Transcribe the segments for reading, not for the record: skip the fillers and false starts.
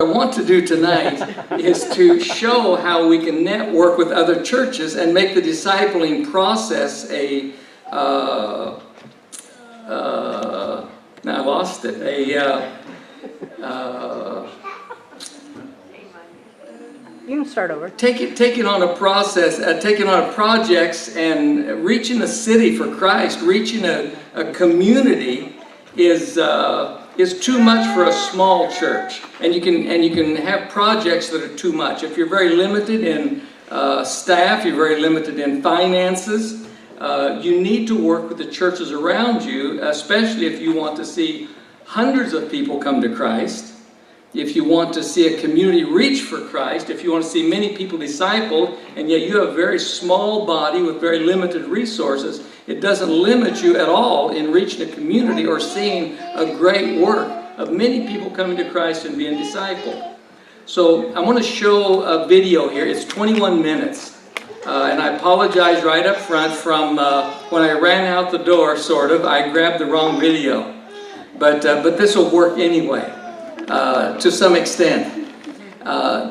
want to do tonight is to show how we can network with other churches and make the discipling process a, now I lost it, you can start over. taking on a process, taking on projects and reaching a city for Christ, reaching a community is too much for a small church, and you can have projects that are too much. If you're very limited in staff, you're very limited in finances, you need to work with the churches around you, especially if you want to see hundreds of people come to Christ, if you want to see a community reach for Christ, if you want to see many people discipled, and yet you have a very small body with very limited resources. It doesn't limit you at all in reaching a community or seeing a great work of many people coming to Christ and being discipled. So I want to show a video here. It's 21 minutes. And I apologize right up front from when I ran out the door, sort of. I grabbed the wrong video. But this will work anyway, to some extent.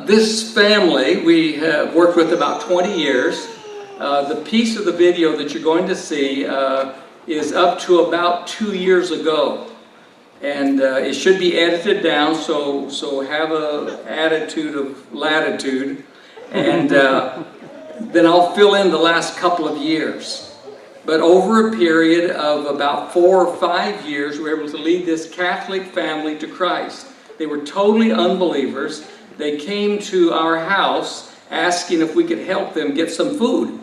This family we have worked with about 20 years. The piece of the video that you're going to see is up to about 2 years ago, and it should be edited down, so have a attitude of latitude, and then I'll fill in the last couple of years. But over a period of about 4 or 5 years, we were able to lead this Catholic family to Christ. They were totally unbelievers. They came to our house asking if we could help them get some food.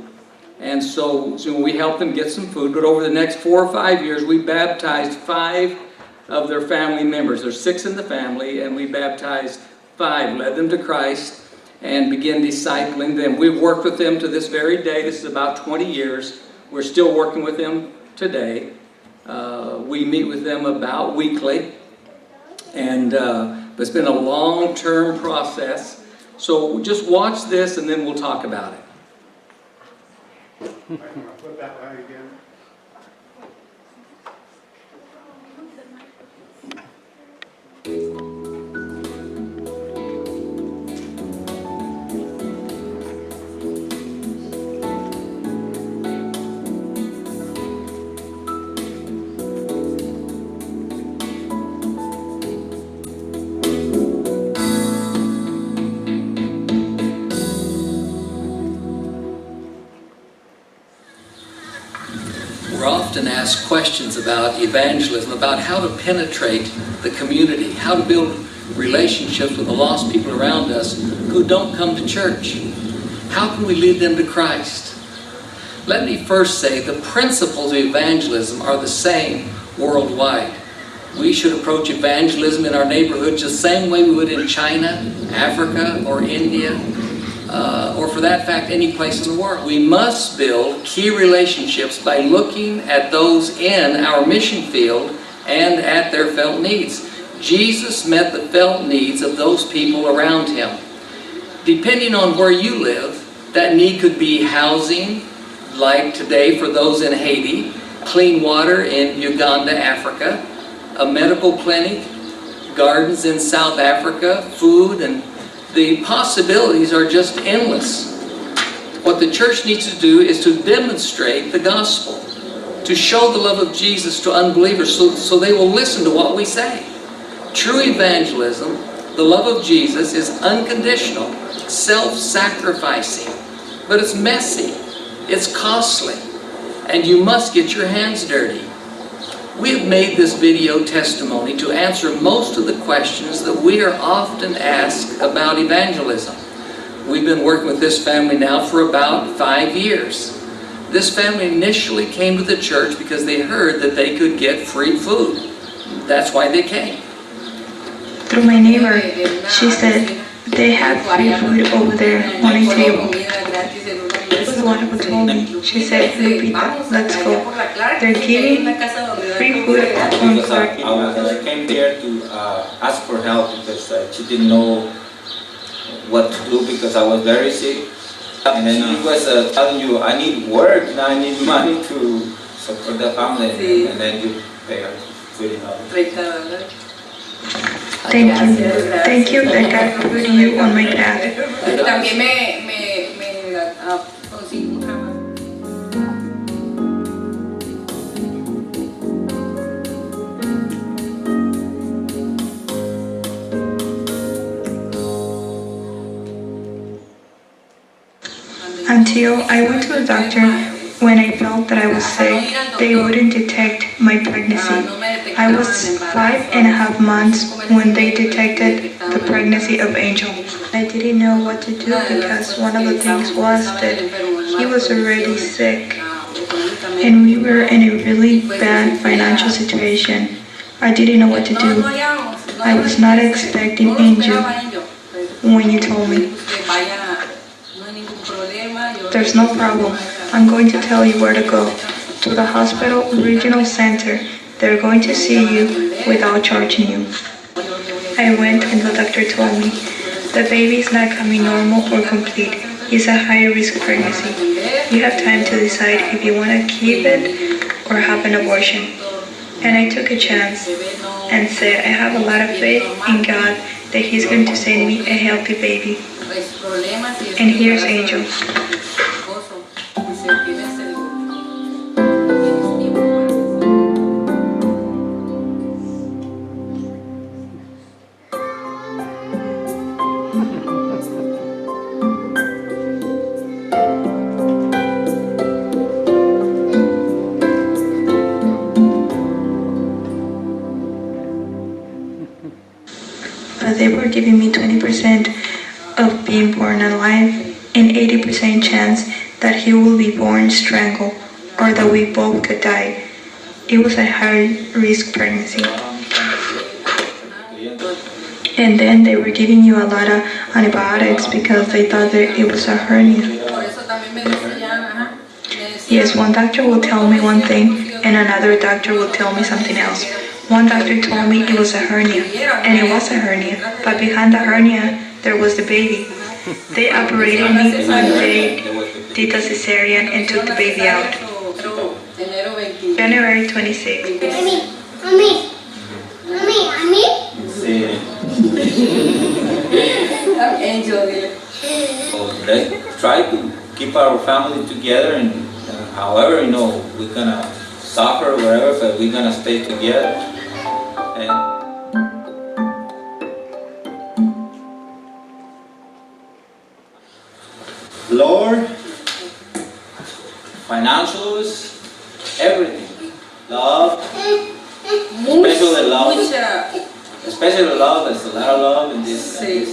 And so we helped them get some food, but over the next 4 or 5 years, we baptized 5 of their family members. There's 6 in the family, and we baptized 5, led them to Christ, and began discipling them. We've worked with them to this very day. This is about 20 years. We're still working with them today. We meet with them about weekly, and but it's been a long-term process. So just watch this, and then we'll talk about it. Put that way again. We're often asked questions about evangelism, about how to penetrate the community, how to build relationships with the lost people around us who don't come to church. How can we lead them to Christ? Let me first say the principles of evangelism are the same worldwide. We should approach evangelism in our neighborhoods the same way we would in China, Africa, or India, or for that fact, any place in the world. We must build key relationships by looking at those in our mission field and at their felt needs. Jesus met the felt needs of those people around him. Depending on where you live, that need could be housing, like today for those in Haiti, clean water in Uganda, Africa, a medical clinic, gardens in South Africa, food, and the possibilities are just endless. What the church needs to do is to demonstrate the gospel, to show the love of Jesus to unbelievers so they will listen to what we say. True evangelism, the love of Jesus, is unconditional, self-sacrificing, but it's messy, it's costly, and you must get your hands dirty. We have made this video testimony to answer most of the questions that we are often asked about evangelism. We've been working with this family now for about 5 years. This family initially came to the church because they heard that they could get free food. That's why they came. Through my neighbor, she said they have free food over there on a table. This is the one who told me. She said, Lupita, let's go. They're giving free food on the parking. I came there to ask for help because she didn't know what to do because I was very sick. And then he was telling you, I need work, and I need money to support the family. And then you pay her $30. Thank you. Thank you that God put you on my path. También me consigo un trabajo. Until I went to the doctor when I felt that I was sick, they wouldn't detect my pregnancy. I was 5.5 months when they detected the pregnancy of Angel. I didn't know what to do because one of the things was that he was already sick and we were in a really bad financial situation. I didn't know what to do. I was not expecting Angel when you told me. There's no problem. I'm going to tell you where to go. To the hospital regional center. They're going to see you without charging you. I went and the doctor told me, the baby is not coming normal or complete. It's a high-risk pregnancy. You have time to decide if you want to keep it or have an abortion. And I took a chance and said I have a lot of faith in God that He's going to send me a healthy baby. And here's Angel. But they were giving me 20% of being born alive and 80% chance that he will be born strangled or that we both could die. It was a high-risk pregnancy. And then they were giving you a lot of antibiotics because they thought that it was a hernia. Yes, one doctor will tell me one thing and another doctor will tell me something else. One doctor told me it was a hernia, and it was a hernia, but behind the hernia, there was the baby. They operated me when they did the cesarean and took the baby out. January 26th. Let's try to keep our family together, and however, we're gonna suffer or whatever, but we're gonna stay together. And Lord, financials, everything, love, especially love. Especially love, there's a lot of love in this church.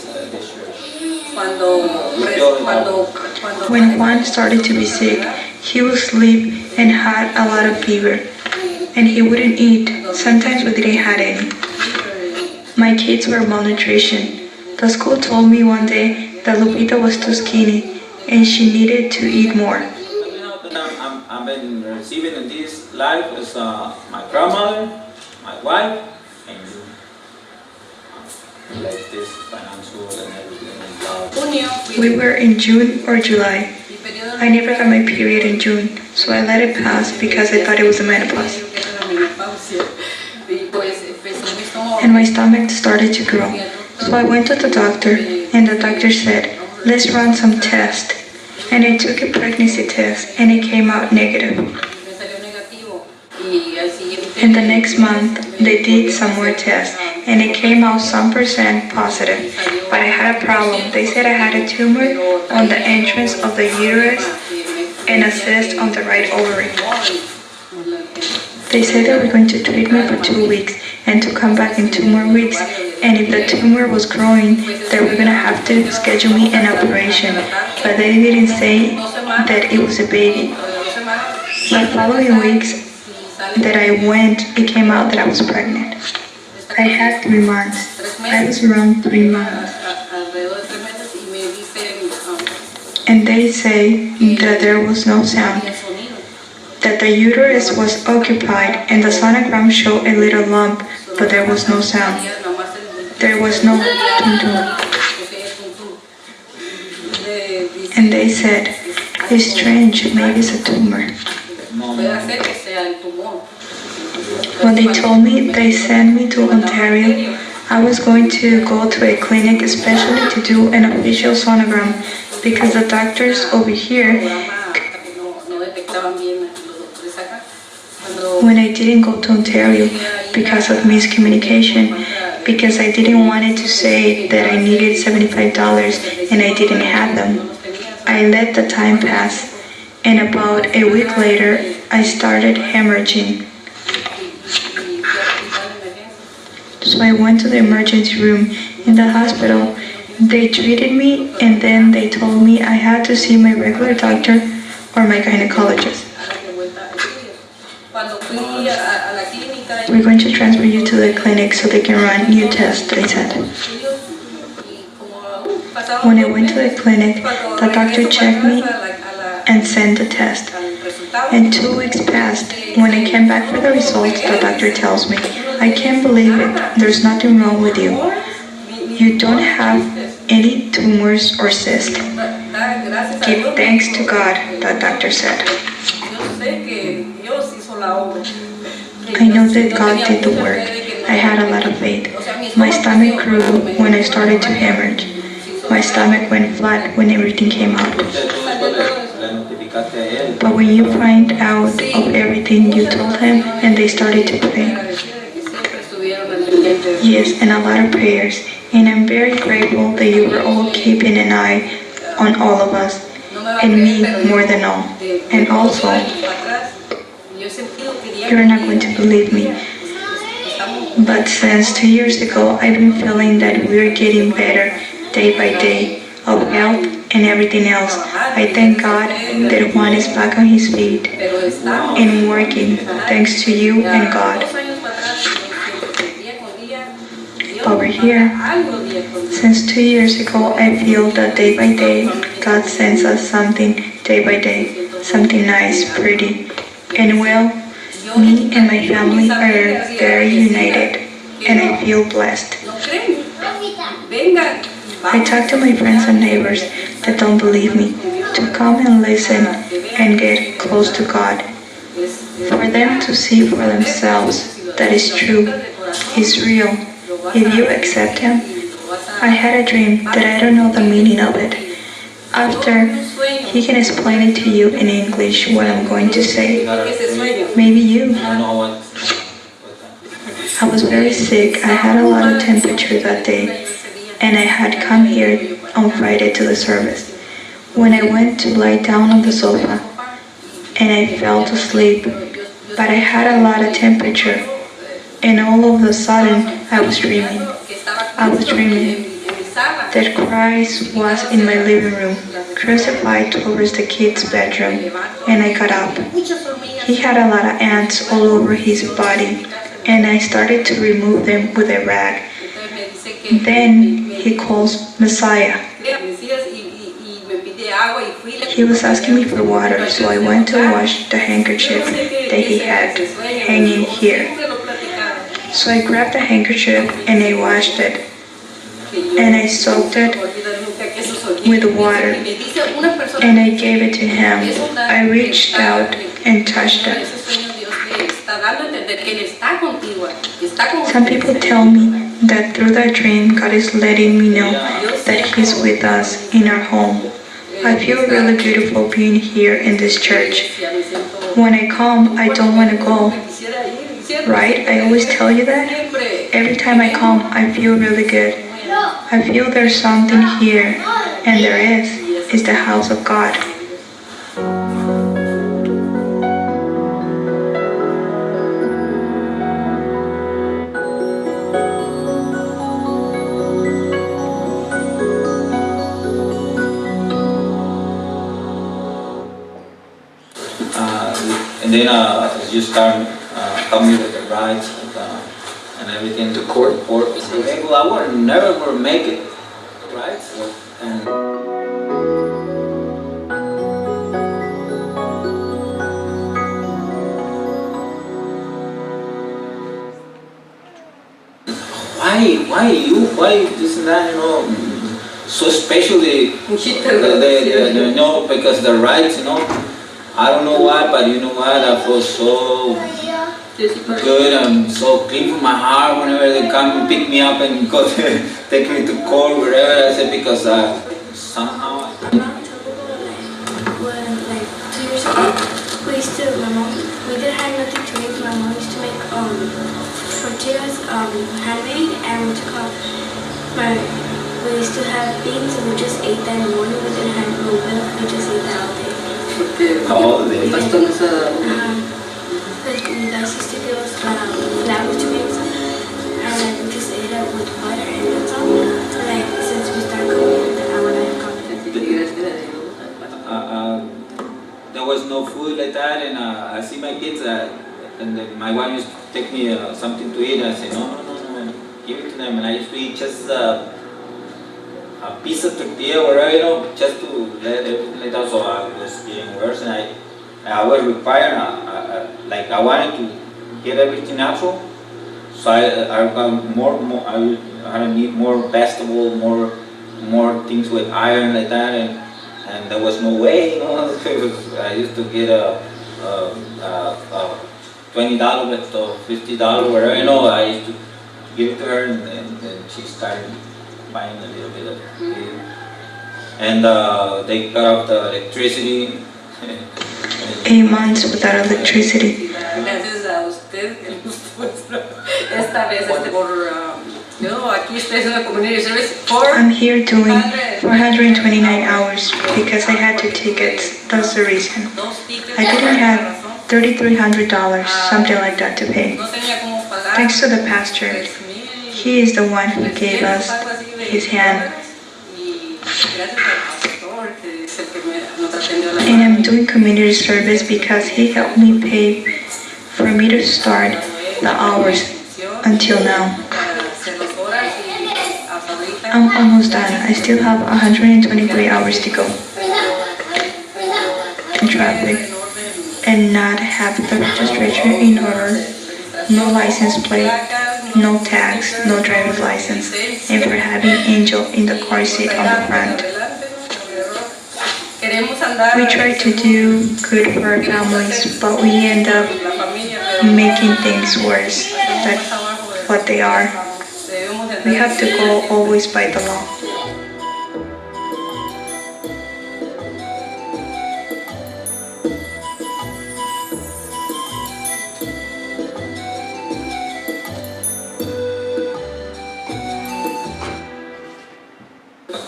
When Juan started to be sick, he would sleep and had a lot of fever. And he wouldn't eat. Sometimes we didn't have any. My kids were malnutrition. The school told me one day that Lupita was too skinny and she needed to eat more. I've been receiving in this life is my grandmother, my wife, and you. Like this financial and everything and love. We were in June or July. I never got my period in June, so I let it pass because I thought it was a menopause. And my stomach started to grow. So I went to the doctor, and the doctor said, let's run some tests. And I took a pregnancy test, and it came out negative. And the next month, they did some more tests, and it came out some % positive. But I had a problem. They said I had a tumor on the entrance of the uterus and a cyst on the right ovary. They said they were going to treat me for 2 weeks and to come back in 2 more weeks. And if the tumor was growing, they were going to have to schedule me an operation. But they didn't say that it was a baby. The following weeks that I went, it came out that I was pregnant. I had 3 months. I was around 3 months. And they say that there was no sound, that the uterus was occupied and the sonogram showed a little lump, but there was no sound. There was no tum-tum. And they said, it's strange, maybe it's a tumor. When they told me they sent me to Ontario, I was going to go to a clinic especially to do an official sonogram because the doctors over here, when I didn't go to Ontario because of miscommunication, because I didn't want it to say that I needed $75 and I didn't have them. I let the time pass, and about a week later, I started hemorrhaging. So I went to the emergency room in the hospital. They treated me, and then they told me I had to see my regular doctor or my gynecologist. We're going to transfer you to the clinic so they can run new tests, they said. When I went to the clinic, the doctor checked me and sent the test. And 2 weeks passed. When I came back for the results, the doctor tells me, I can't believe it, there's nothing wrong with you. You don't have any tumors or cysts. Give thanks to God, the doctor said. I know that God did the work. I had a lot of faith. My stomach grew when I started to hemorrhage. My stomach went flat when everything came out. But when you find out of everything, you told him and they started to pray. Yes, and a lot of prayers. And I'm very grateful that you were all keeping an eye on all of us, and me more than all. And also, you're not going to believe me, but since 2 years ago, I've been feeling that we're getting better day by day of health and everything else. I thank God that Juan is back on his feet and working thanks to you and God. Over here, since 2 years ago, I feel that day by day, God sends us something day by day, something nice, pretty, and well, me and my family are very united, and I feel blessed. I talk to my friends and neighbors that don't believe me to come and listen and get close to God. For them to see for themselves that is true, is real, if you accept Him. I had a dream that I don't know the meaning of it. After, He can explain it to you in English what I'm going to say. Maybe you. I was very sick. I had a lot of temperature that day, and I had come here on Friday to the service. When I went to lie down on the sofa, and I fell to sleep, but I had a lot of temperature, and all of a sudden I was dreaming. I was dreaming that Christ was in my living room, crucified towards the kids' bedroom, and I got up. He had a lot of ants all over his body, and I started to remove them with a rag. Then he calls Messiah. He was asking me for water, so I went to wash the handkerchief that he had hanging here. So I grabbed the handkerchief and I washed it, and I soaked it with water, and I gave it to him. I reached out and touched it. Some people tell me that through that dream, God is letting me know that He's with us in our home. I feel really beautiful being here in this church. When I come, I don't want to go. Right? I always tell you that. Every time I come, I feel really good. I feel there's something here, and there is. It's the house of God. And then you start coming with the rights and everything to court. Well, I would never make it, right? And why this and that, so especially because the rights, I don't know why, but you know what, I feel so good and so clean from my heart whenever they come and pick me up and go take me to court, wherever. I said because somehow. When like 2 years ago, we used to, we didn't have nothing to make. My mom used to make tortillas, handmade, and we used to have beans and we just ate that in the morning. We didn't have no milk, we just ate that all day. All day. Like, you guys used to give us flour to mix, and we just ate it with butter, and that's all. Like, since we started cooking, then I would have gone. There was no food like that, and I see my kids, and then my wife used to take me something to eat, and I say, no, give it to them, and I used to eat just a piece of tortilla, whatever, just to let everything like that, so I was getting worse, and I was required, like I wanted to get everything natural, so I got more, I had to need more vegetable, more things with iron like that, and there was no way, I used to get a $20, but $50, whatever, I used to give it to her, and then she started buying a little bit of it. And they cut off the electricity. 8 months without electricity. Gracias a usted que nos puso esta vez aquí estoy haciendo community service for I'm here doing 429 hours because I had 2 tickets. That's the reason. I didn't have $3,300, something like that, to pay. Thanks to the pastor. He is the one who gave us his hand. And I'm doing community service because he helped me pay for me to start the hours until now. I'm almost done. I still have 123 hours to go in traffic and not have the registration in order, no license plate, no tags, no driver's license, and for having Angel in the car seat on the front. We try to do good for our families, but we end up making things worse than what they are. We have to go always by the law.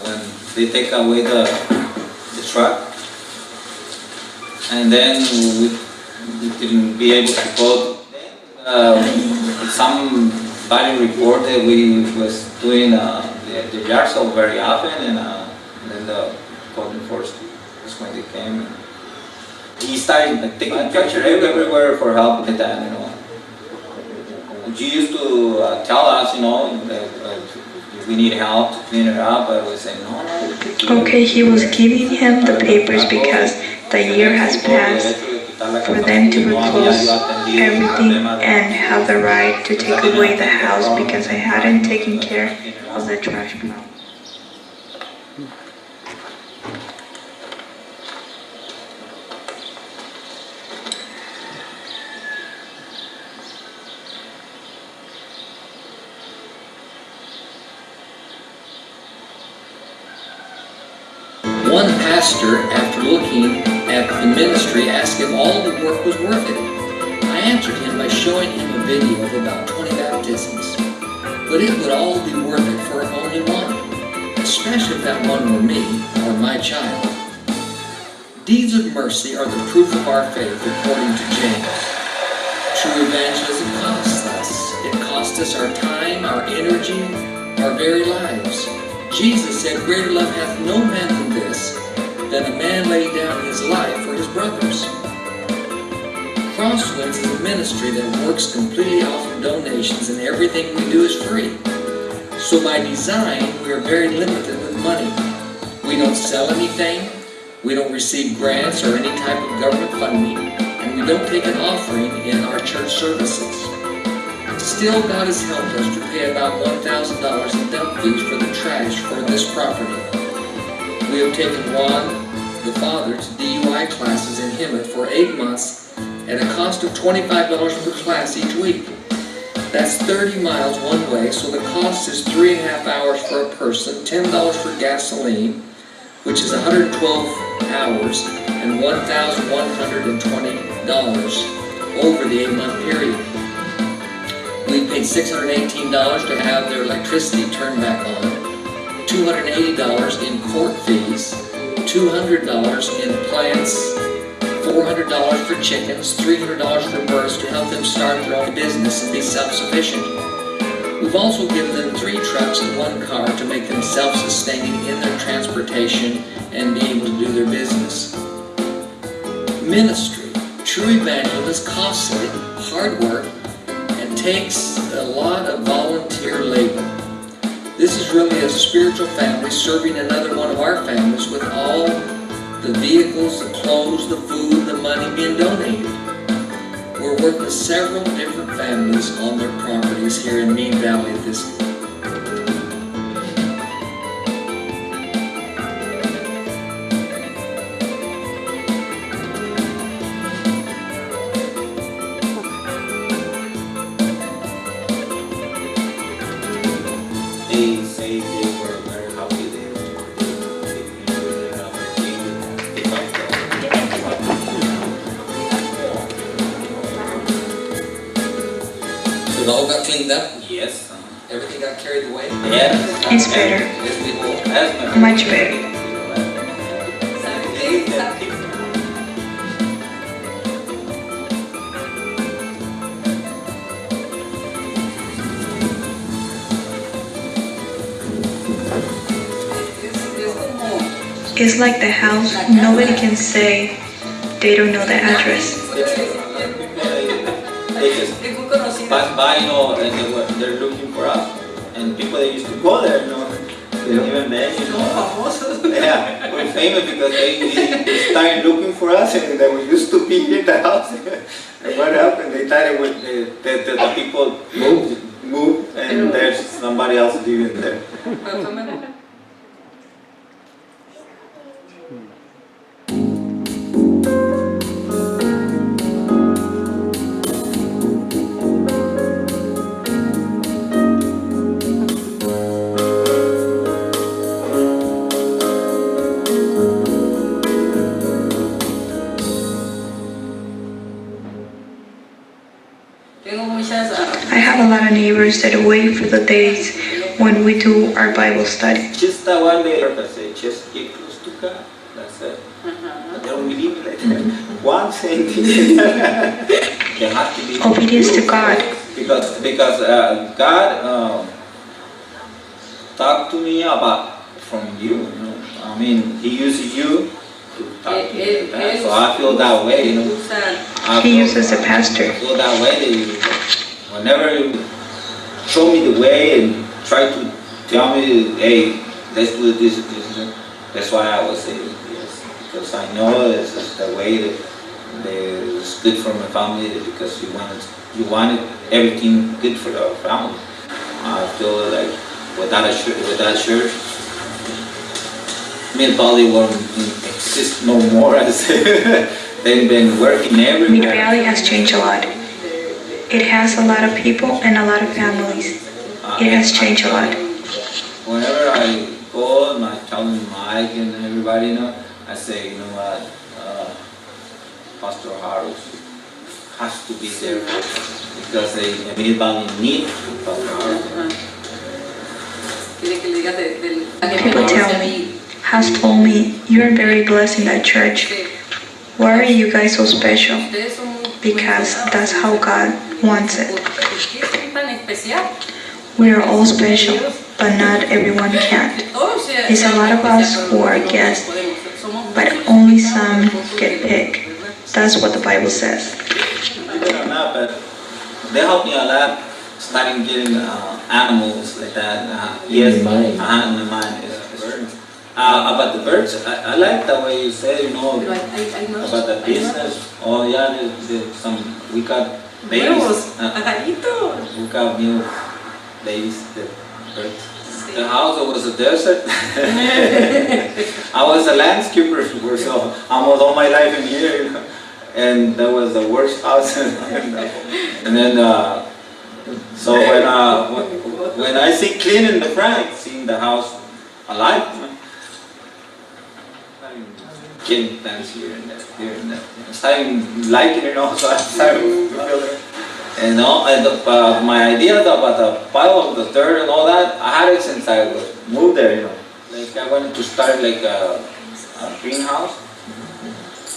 When they take away the truck, and then we didn't be able to go. Somebody reported we was doing the yard sale very often, and then the code enforcement was when they came. He started taking pictures everywhere for help with that, She used to tell us, that if we need help to clean it up, but we say no. Okay, he was giving him the papers because the year has passed for them to reclose everything and have the right to take away the house because I hadn't taken care of the trash problem. One pastor, after looking at the ministry, asked if all the work was worth it. I answered him by showing him a video of about 20 baptisms. But it would all be worth it for only one, especially if that one were me or my child. Deeds of mercy are the proof of our faith according to James. True evangelism costs us. It costs us our time, our energy, our very lives. Jesus said, "Greater love hath no man than this, that a man lay down his life for his brothers." Crosswinds is a ministry that works completely off of donations, and everything we do is free. So by design, we are very limited with money. We don't sell anything, we don't receive grants or any type of government funding, and we don't take an offering in our church services. Still, God has helped us to pay about $1,000 in dump fees for the trash for this property. We have taken Juan, the father, to DUI classes in Hemet for 8 months at a cost of $25 per class each week. That's 30 miles one way, so the cost is 3.5 hours for a person, $10 for gasoline, which is 112 hours, and $1,120 over the 8-month period. We paid $618 to have their electricity turned back on, $280 in court fees, $200 in plants, $400 for chickens, $300 for birds to help them start their own business and be self-sufficient. We've also given them 3 trucks and 1 car to make them self-sustaining in their transportation and be able to do their business. Ministry, true evangelism, is costly, hard work, and takes a lot of volunteer labor. This is really a spiritual family serving another one of our families with all the vehicles, the clothes, the food, the money being donated. We're working with several different families on their properties here in Mean Valley at this time. They say they were very happy they So it all got cleaned up? Yes. Everything got carried away? Yes. It's better. Yes, we hope. Much better. It's like the house, nobody can say they don't know the address. They just pass by, and they're looking for us. And people that used to go there, they don't even mention. Yeah, we're famous because they started looking for us, and they were used to be in the house. And what happened? They thought the people moved, and there's somebody else living there. I have a lot of neighbors that wait for the days when we do our Bible study. Just that one day, I say, just get close to God. That's it. They don't believe it like that. One thing, they have to be Obedience to God. because God talked to me about from you. I mean, He uses you to talk to me like that. So I feel that way. He uses a pastor. I feel that way. Whenever you show me the way and try to tell me, hey, let's do this. That's why I was saying yes, because I know this is the way that it's good for my family, because you wanted everything good for our family. I feel like without church, Mid Valley won't exist no more. As they've been working everywhere. Mid Valley has changed a lot. It has a lot of people and a lot of families. It has changed a lot. Whenever I go and I tell Mike and everybody, I say, what, Pastor Harold has to be there because everybody needs Pastor Harold. People tell me, has told me, you're very blessed in that church. Why are you guys so special? Because that's how God wants it. We are all special, but not everyone can. There's a lot of us who are guests, but only some get picked. That's what the Bible says. Believe it or not, but they helped me a lot, starting getting animals like that. Yes, in my mind is birds. About the birds, I like the way you said, about the business. Oh yeah, we got babies. We got new babies, the birds. The house was a desert. I was a landscaper for so almost all my life in here. and that was the worst house. And then, so when I see clean in the front, seeing the house alive, getting plants here and there, here and there. I started liking it also. I started to feel it. And my ideas about the pile of the dirt and all that, I had it since I moved there, you know. Like I wanted to start like a greenhouse,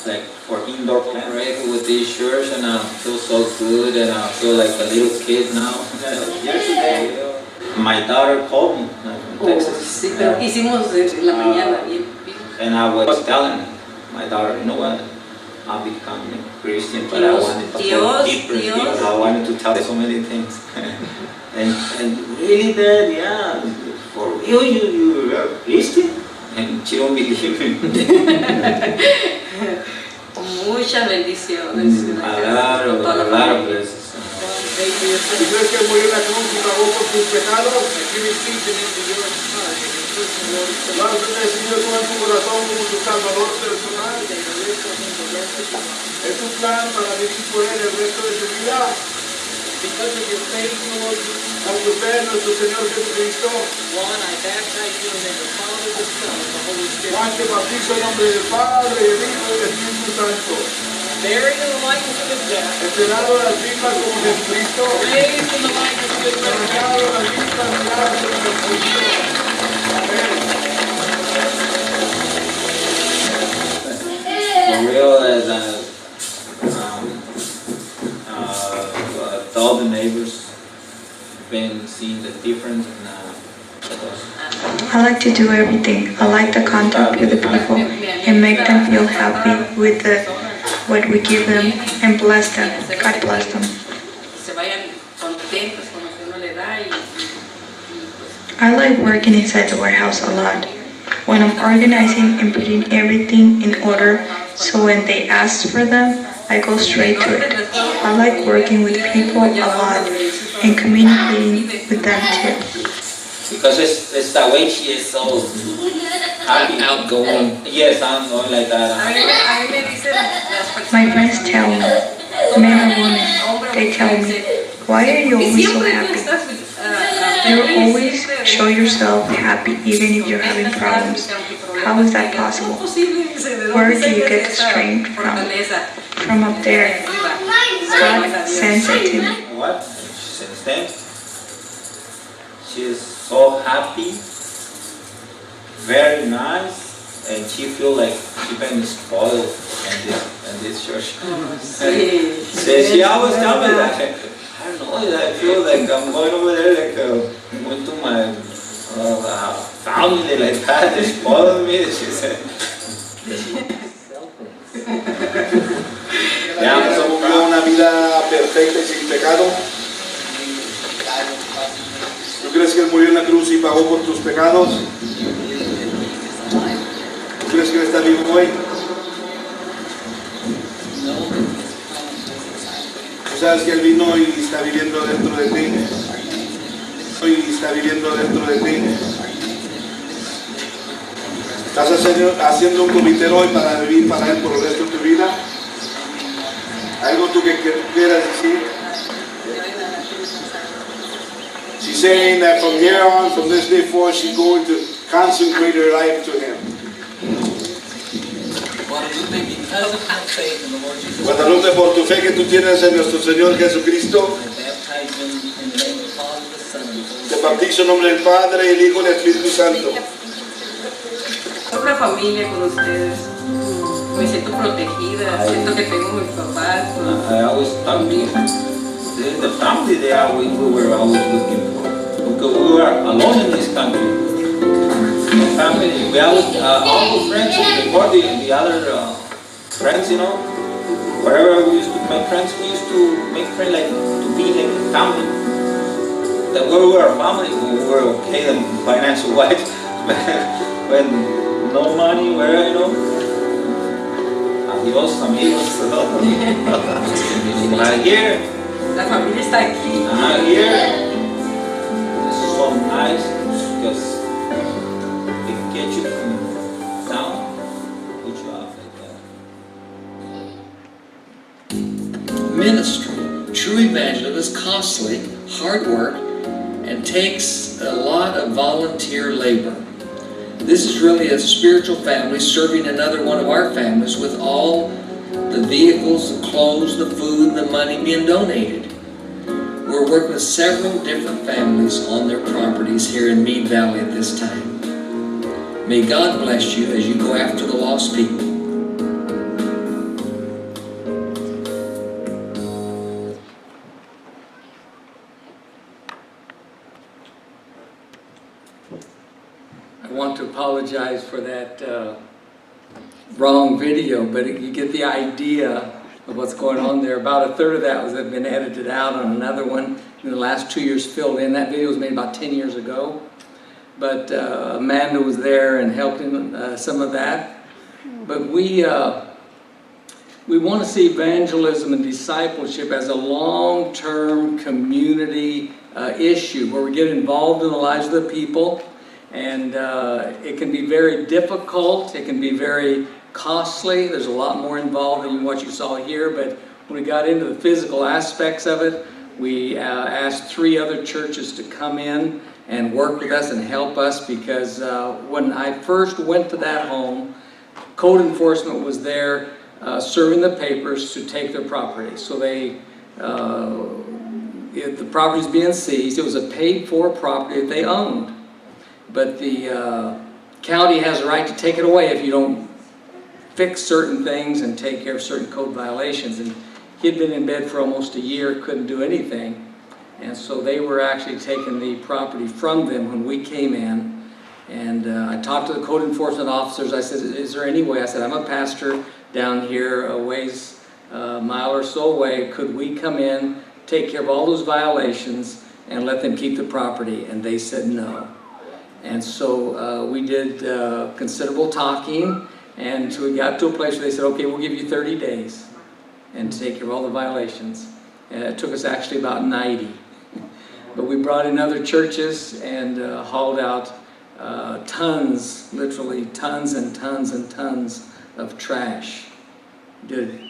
like for indoor plant, right? With these shirts, and I feel so good, and I feel like a little kid now. Yesterday, my daughter called me from Texas. Sí, pero hicimos en la mañana. And I was telling my daughter, you know what? I'll become a Christian, but I wanted to go deeper because I wanted to tell her so many things. and really, Dad, yeah, for real, you're a Christian? And she don't believe me. Muchas bendiciones. A lot of blessings. ¿Y crees que murió en la cruz y pagó por tus pecados? ¿Lo has recibido tú en tu corazón como tu salvador personal? ¿Es tu plan para vivir por él el resto de tu vida? Por tu fe en nuestro Señor Jesucristo. Juan te bautizo en nombre del Padre, y del Hijo y del Espíritu Santo. Esperado a las mismas como Jesucristo. Levantado a las mismas gracias de Jesucristo. Amén. For real, as all the neighbors been seeing the difference in I like to do everything. I like to contact with the people and make them feel happy with what we give them and bless them. God bless them. I like working inside the warehouse a lot. When I'm organizing and putting everything in order, so when they ask for them, I go straight to it. I like working with people a lot and communicating with them too. because it's the way she is so happy. Outgoing. Yes, I'm going like that. My friends tell me, men or women, they tell me, why are you always so happy? You always show yourself happy even if you're having problems. How is that possible? Where do you get the strength from? From up there. God sends it to me. What? She understand? She is so happy, very nice, and she feel like she been spoiled in this church. She always tell me that. I don't know, I feel like I'm going over there, like going to my family like that, they spoiled me, she said. Ya somos una vida perfecta y sin pecado. ¿Tú crees que Él murió en la cruz y pagó por tus pecados? ¿Tú crees que Él está vivo hoy? ¿Tú sabes que Él vino y está viviendo dentro de ti? Y está viviendo dentro de ti. ¿Estás haciendo un comité hoy para vivir para Él por el resto de tu vida? ¿Algo tú que quieras decir? She's saying that from here on, from this day forward, she's going to consecrate her life to Him. Guadalupe, por tu fe que tú tienes en nuestro Señor Jesucristo, te bautizo en nombre del Padre, el Hijo y el Espíritu Santo. Una familia con ustedes. Me siento protegida, siento que tengo mi papá. I always thought the family there we were always looking for, because we were alone in this country. The family, we always, all the friends, before the other friends, you know, wherever we used to make friends, we used to make friends like to be like a family. That we were a family, we were okay and financial wise, when no money, where, you know. Adiós, amigos. Here. La familia está aquí. Here. It's so nice because they get you from down, put you up like that. true evangelism is costly, hard work, and takes a lot of volunteer labor. This is really a spiritual family serving another one of our families with all the vehicles, the clothes, the food, the money being donated. We're working with several different families on their properties here in Mead Valley at this time. May God bless you as you go after the lost people. I want to apologize for that wrong video, but you get the idea of what's going on there. About a third of that has been edited out, on another one in the last 2 years filled in. That video was made about 10 years ago, but Amanda was there and helped in some of that. But we want to see evangelism and discipleship as a long-term community issue where we get involved in the lives of the people. And it can be very difficult, it can be very costly. There's a lot more involved than what you saw here, but when we got into the physical aspects of it, we asked 3 other churches to come in and work with us and help us, because when I first went to that home, code enforcement was there serving the papers to take their property. So they, if the property's being seized, it was a paid-for property that they owned. But the county has a right to take it away if you don't fix certain things and take care of certain code violations. And he'd been in bed for almost a year, couldn't do anything. And so they were actually taking the property from them when we came in. And I talked to the code enforcement officers. I said, is there any way? I said, I'm a pastor down here a ways, a mile or so away. Could we come in, take care of all those violations, and let them keep the property? And they said no. And so we did considerable talking, and so we got to a place where they said, okay, we'll give you 30 days and take care of all the violations. And it took us actually about 90. But we brought in other churches and hauled out tons, literally tons and tons and tons of trash. Did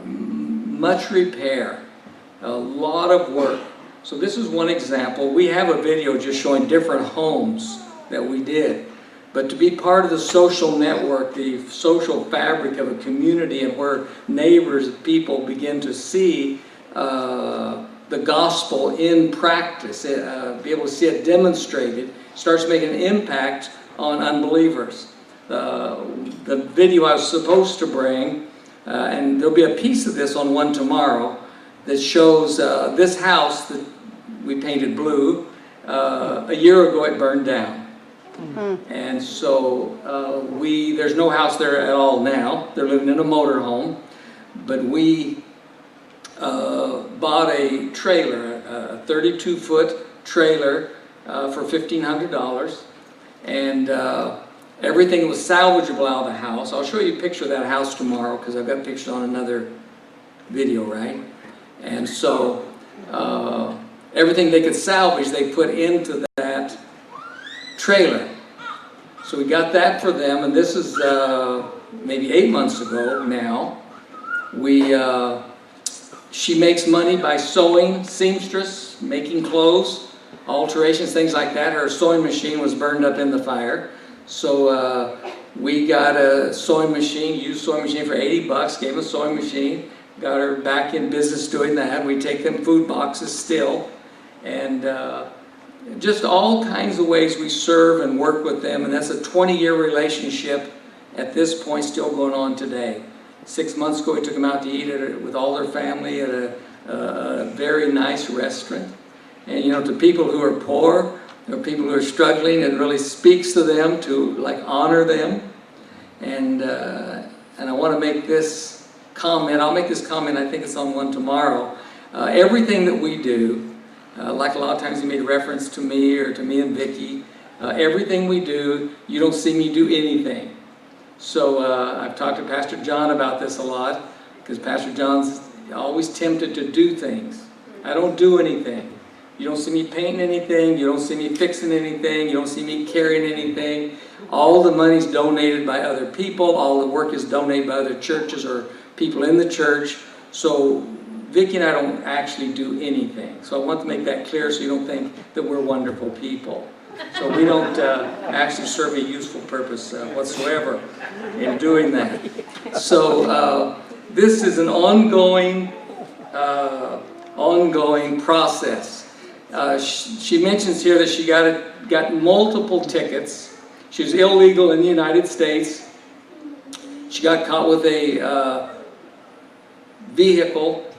much repair, a lot of work. So this is one example. We have a video just showing different homes that we did. But to be part of the social network, the social fabric of a community, and where neighbors, people begin to see the gospel in practice, be able to see it demonstrated, starts making an impact on unbelievers. The video I was supposed to bring, and there'll be a piece of this on one tomorrow, that shows this house that we painted blue. A year ago it burned down. And so there's no house there at all now. They're living in a motorhome. But we bought a trailer, a 32-foot trailer for $1,500. And everything was salvageable out of the house. I'll show you a picture of that house tomorrow, because I've got pictures on another video, right? And so everything they could salvage, they put into that trailer. So we got that for them, and this is maybe 8 months ago now. She makes money by sewing, seamstress, making clothes, alterations, things like that. Her sewing machine was burned up in the fire. So we got a sewing machine, used sewing machine for $80, gave them a sewing machine. Got her back in business doing that. We take them food boxes still. And just all kinds of ways we serve and work with them. And that's a 20-year relationship at this point, still going on today. 6 months ago, we took them out to eat with all their family at a very nice restaurant. And you know, to people who are poor, or people who are struggling, it really speaks to them to honor them. And I want to make this comment. I'll make this comment, I think it's on one tomorrow. Everything that we do, like a lot of times you made reference to me or to me and Vicki, everything we do, you don't see me do anything. So I've talked to Pastor John about this a lot, because Pastor John's always tempted to do things. I don't do anything. You don't see me painting anything, you don't see me fixing anything, you don't see me carrying anything. All the money's donated by other people, all the work is donated by other churches or people in the church. So Vicki and I don't actually do anything. So I want to make that clear so you don't think that we're wonderful people. So we don't actually serve a useful purpose whatsoever in doing that. So this is an ongoing process. She mentions here that she got multiple tickets. She was illegal in the United States. She got caught with a vehicle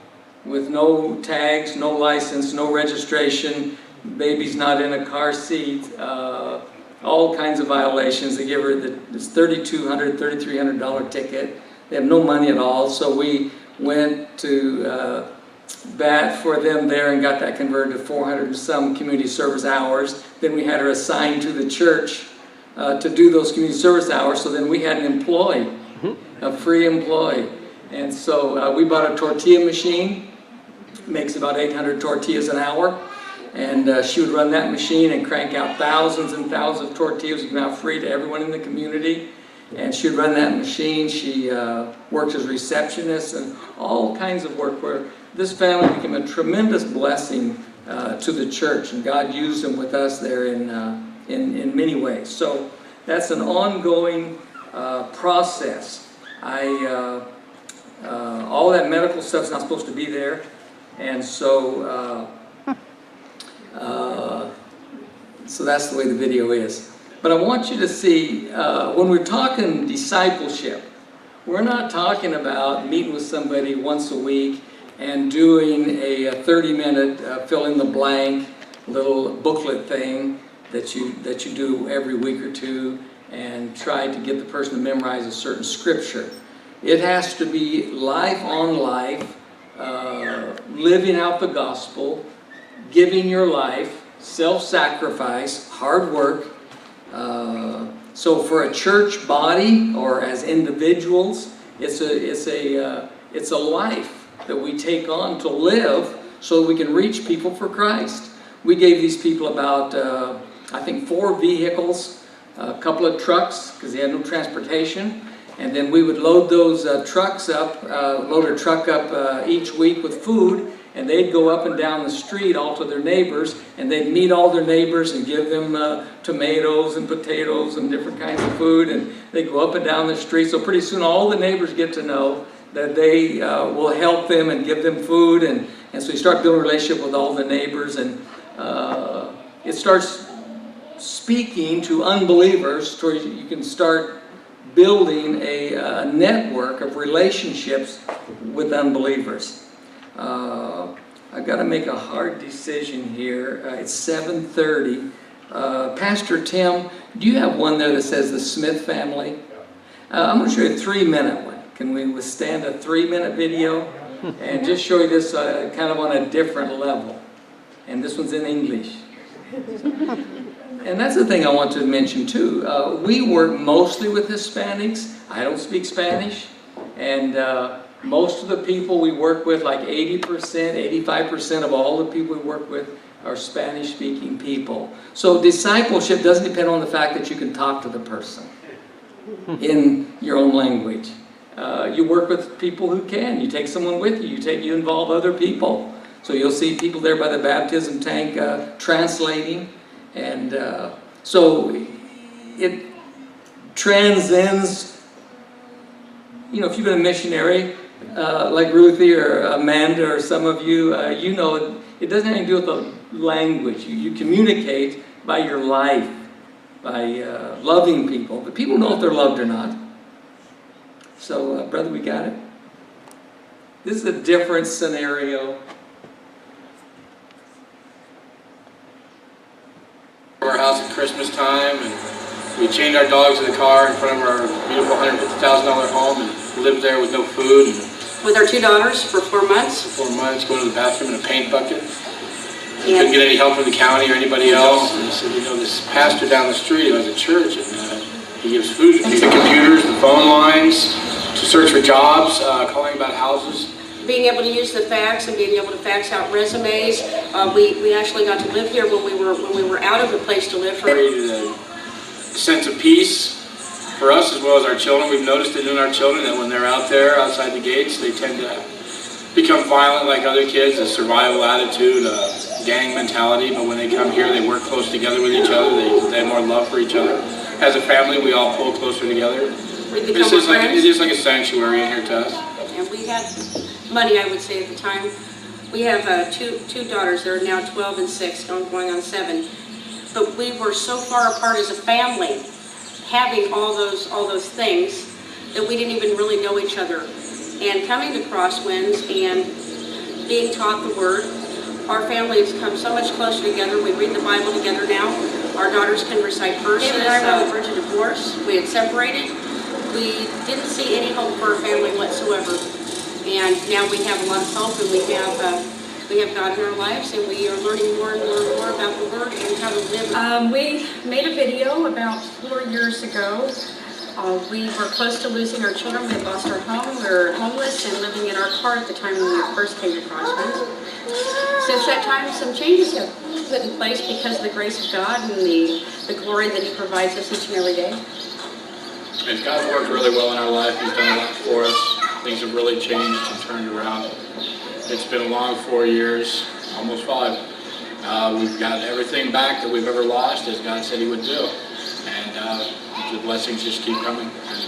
with no tags, no license, no registration, baby's not in a car seat, all kinds of violations. They give her this $3,200, $3,300 ticket. They have no money at all, so we went to bat for them there and got that converted to 400 and some community service hours. Then we had her assigned to the church to do those community service hours, so then we had an employee, a free employee. And so we bought a tortilla machine, makes about 800 tortillas an hour, and she would run that machine and crank out thousands and thousands of tortillas, given out free to everyone in the community. And she would run that machine. She worked as a receptionist and all kinds of work where this family became a tremendous blessing to the church, and God used them with us there in many ways. So that's an ongoing process. All that medical stuff's not supposed to be there, and so so that's the way the video is. But I want you to see, when we're talking discipleship, we're not talking about meeting with somebody once a week and doing a 30-minute fill-in-the-blank little booklet thing that you do every week or two and try to get the person to memorize a certain scripture. It has to be life on life, living out the gospel, giving your life, self-sacrifice, hard work. So for a church body or as individuals, it's a life that we take on to live so that we can reach people for Christ. We gave these people about, I think, 4 vehicles, a couple of trucks because they had no transportation. And then we would load those trucks up, load a truck up each week with food, and they'd go up and down the street all to their neighbors, and they'd meet all their neighbors and give them tomatoes and potatoes and different kinds of food, and they'd go up and down the street. So pretty soon all the neighbors get to know that they will help them and give them food, and so you start building a relationship with all the neighbors, and it starts speaking to unbelievers so you can start building a network of relationships with unbelievers. I've got to make a hard decision here. It's 7:30. Pastor Tim, do you have one there that says the Smith family? I'm going to show you a 3-minute one. Can we withstand a 3-minute video? And just show you this kind of on a different level. And this one's in English. And that's the thing I want to mention too. We work mostly with Hispanics. I don't speak Spanish. And most of the people we work with, like 80%, 85% of all the people we work with are Spanish-speaking people. So discipleship doesn't depend on the fact that you can talk to the person in your own language. You work with people who can. You take someone with you. You involve other people. So you'll see people there by the baptism tank translating. And so it transcends, if you've been a missionary, like Ruthie or Amanda or some of you, you know it doesn't have anything to do with the language. You communicate by your life, by loving people. But people know if they're loved or not. So, brother, we got it? This is a different scenario. Our house at Christmas time, and we chained our dogs to the car in front of our beautiful $150,000 home and lived there with no food. And With our 2 daughters for 4 months. 4 months, going to the bathroom in a paint bucket. We couldn't get any help from the county or anybody else. And he said, this pastor down the street who has a church, and he gives food. The computers, the phone lines, to search for jobs, calling about houses. Being able to use the fax and being able to fax out resumes. We actually got to live here when we were out of the place to live. Created a sense of peace for us as well as our children. We've noticed it in our children that when they're out there outside the gates, they tend to become violent like other kids, a survival attitude, a gang mentality, but when they come here, they work close together with each other, they have more love for each other. As a family, we all pull closer together. This is like a sanctuary in here to us. And we had money, I would say, at the time. We have two daughters. They're now 12 and 6, going on 7. But we were so far apart as a family, having all those things, that we didn't even really know each other. And coming to Crosswinds and being taught the Word, our family has come so much closer together. We read the Bible together now. Our daughters can recite verses. David and I were on the verge of divorce. We had separated. We didn't see any hope for our family whatsoever. And now we have a lot of hope, and we have God in our lives, and we are learning more and more about the Word and how to live. We made a video about 4 years ago. We were close to losing our children. We had lost our home. We were homeless and living in our car at the time when we first came to Crosswinds. Since that time, some changes have put in place because of the grace of God and the glory that He provides us each and every day. And God's worked really well in our life. He's done a lot for us. Things have really changed and turned around. It's been a long 4 years, almost 5. We've got everything back that we've ever lost, as God said He would do. And the blessings just keep coming, and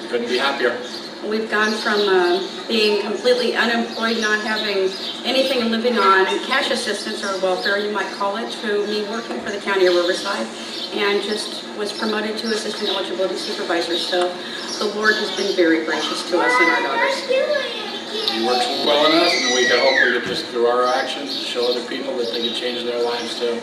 couldn't be happier. We've gone from being completely unemployed, not having anything and living on cash assistance or welfare, you might call it, to me working for the county of Riverside, and just was promoted to assistant eligibility supervisor. So the Lord has been very gracious to us and our daughters. He works well in us, and we can hopefully just through our actions show other people that they can change their lives too.